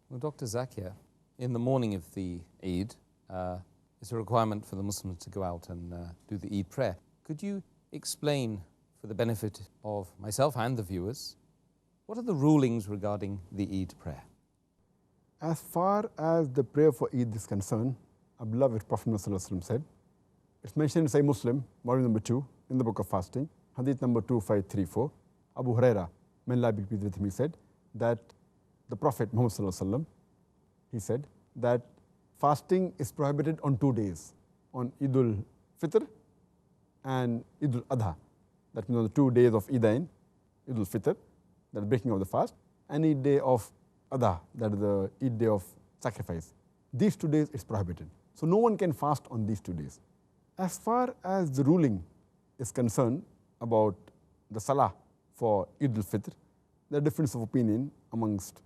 Well, Dr. Zakir, in the morning of the Eid, it's a requirement for the Muslims to go out and do the Eid prayer. Could you explain, for the benefit of myself and the viewers, what are the rulings regarding the Eid prayer? As far as the prayer for Eid is concerned, our beloved Prophet ﷺ said, it's mentioned in Sahih Muslim, volume number 2, in the book of fasting, hadith number 2534. Abu Huraira, may Allah be pleased with him, he said that the Prophet Muhammad ﷺ, he said that fasting is prohibited on 2 days, on Eid al-Fitr and Eid al-Adha. That means on the 2 days of Eidain, Eid al-Fitr, that is breaking of the fast, and Eid day of Adha, that is the Eid day of sacrifice. These 2 days is prohibited. So no one can fast on these 2 days. As far as the ruling is concerned about the Salah for Eid al-Fitr, there are difference of opinion amongst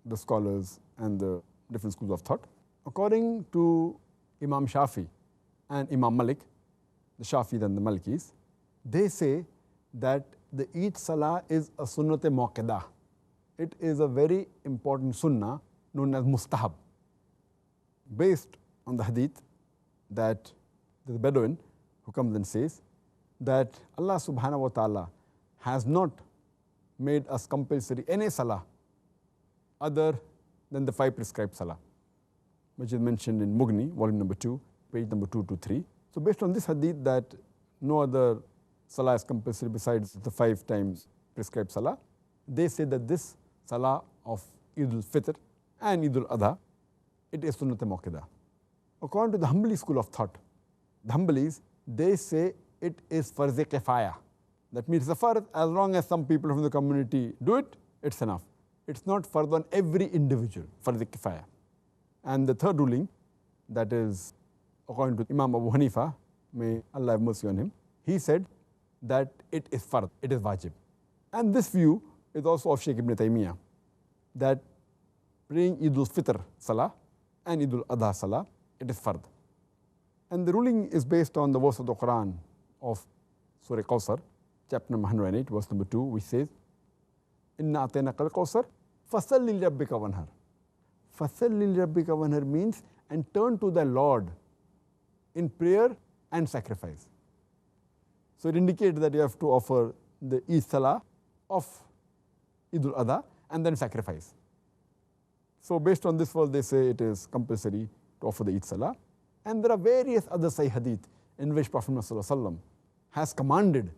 the scholars and the different schools of thought. According to Imam Shafi and Imam Malik, the Shafis and the Malikis, they say that the Eid Salah is a sunnat-e muakkadah. It is a very important sunnah known as mustahab, based on the hadith that the Bedouin who comes and says that Allah subhanahu wa ta'ala has not made us compulsory any salah other than the 5 prescribed salah, which is mentioned in Mughni, volume number 2, page number 223. So based on this hadith that no other salah is compulsory besides the 5 times prescribed salah, they say that this salah of Eid al-Fitr and Eid al-Adha, it is sunnat-e muakkadah. According to the Hanbali school of thought, the Hanbalis, they say it is farz-e kifaya. That means it's a farz, as long as some people from the community do it, it's enough. It's not farz on every individual, farz-e kifaya. And the third ruling, that is according to Imam Abu Hanifa, may Allah have mercy on him, he said that it is farz, it is wajib. And this view is also of Shaykh Ibn Taymiyyah, that praying Eid al-Fitr Salah and Eid al-Adha Salah, it is farz. And the ruling is based on the verse of the Quran of Surah Kawthar, chapter number 108, verse number 2, which says, Inna a'tainaka al-Kawthar, fasalli li rabbika wanhar. Fasalli li rabbika wanhar means, and turn to thy Lord in prayer and sacrifice. So it indicates that you have to offer the Eid Salah of Eid al-Adha and then sacrifice. So based on this verse, they say it is compulsory to offer the Eid Salah. And there are various other Sahih Hadith in which Prophet ﷺ has commanded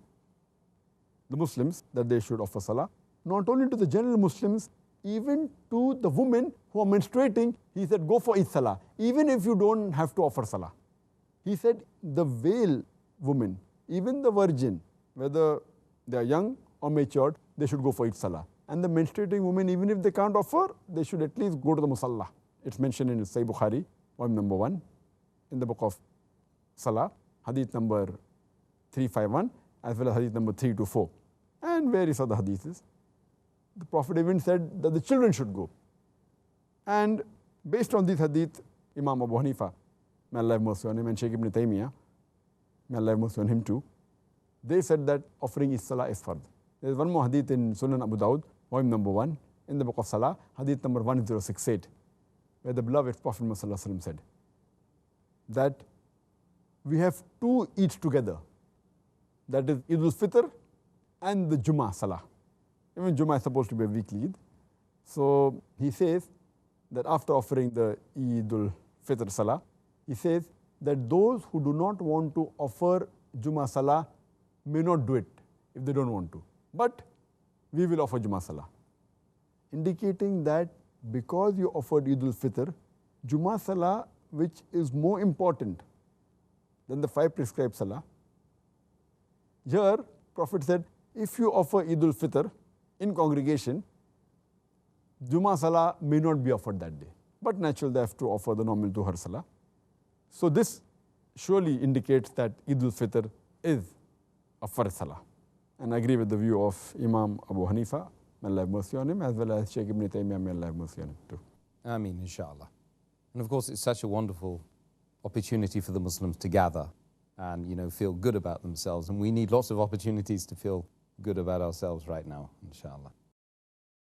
the Muslims that they should offer Salah. Not only to the general Muslims, even to the women who are menstruating, he said, go for Eid Salah, even if you don't have to offer Salah. He said, the veiled women, even the virgin, whether they are young or matured, they should go for Eid Salah. And the menstruating women, even if they can't offer, they should at least go to the Musalla. It's mentioned in Sahih Bukhari, volume number 1, in the book of Salah, hadith number 351, as well as hadith number 324, and various other hadiths. The Prophet even said that the children should go. And based on this hadith, Imam Abu Hanifa, may Allah have mercy on him, and Shaykh Ibn Taymiyyah, may Allah have mercy on him too, they said that offering Eid Salah is farz. There is one more hadith in Sunan Abu Dawud, volume number 1, in the book of Salah, hadith number 1068, where the beloved Prophet ﷺ said that we have 2 Eids together, that is Eid al-Fitr and the Jummah Salah. Even Jummah is supposed to be a weekly Eid. So he says that after offering the Eid al-Fitr Salah, he says that those who do not want to offer Jummah Salah may not do it if they don't want to. But we will offer Jummah Salah, indicating that because you offered Eid al-Fitr, Jummah Salah, which is more important than the 5 prescribed Salah, here Prophet said, if you offer Eid al-Fitr in congregation, Jummah Salah may not be offered that day. But naturally they have to offer the normal Dhuhr Salah. So this surely indicates that Eid al-Fitr is a farz Salah. And I agree with the view of Imam Abu Hanifa, may Allah have mercy on him, as well as Shaykh Ibn Taymiyyah, may Allah have mercy on him too. Ameen, inshallah. And of course, it's such a wonderful opportunity for the Muslims to gather and, feel good about themselves. And we need lots of opportunities to feel good about ourselves right now, inshallah.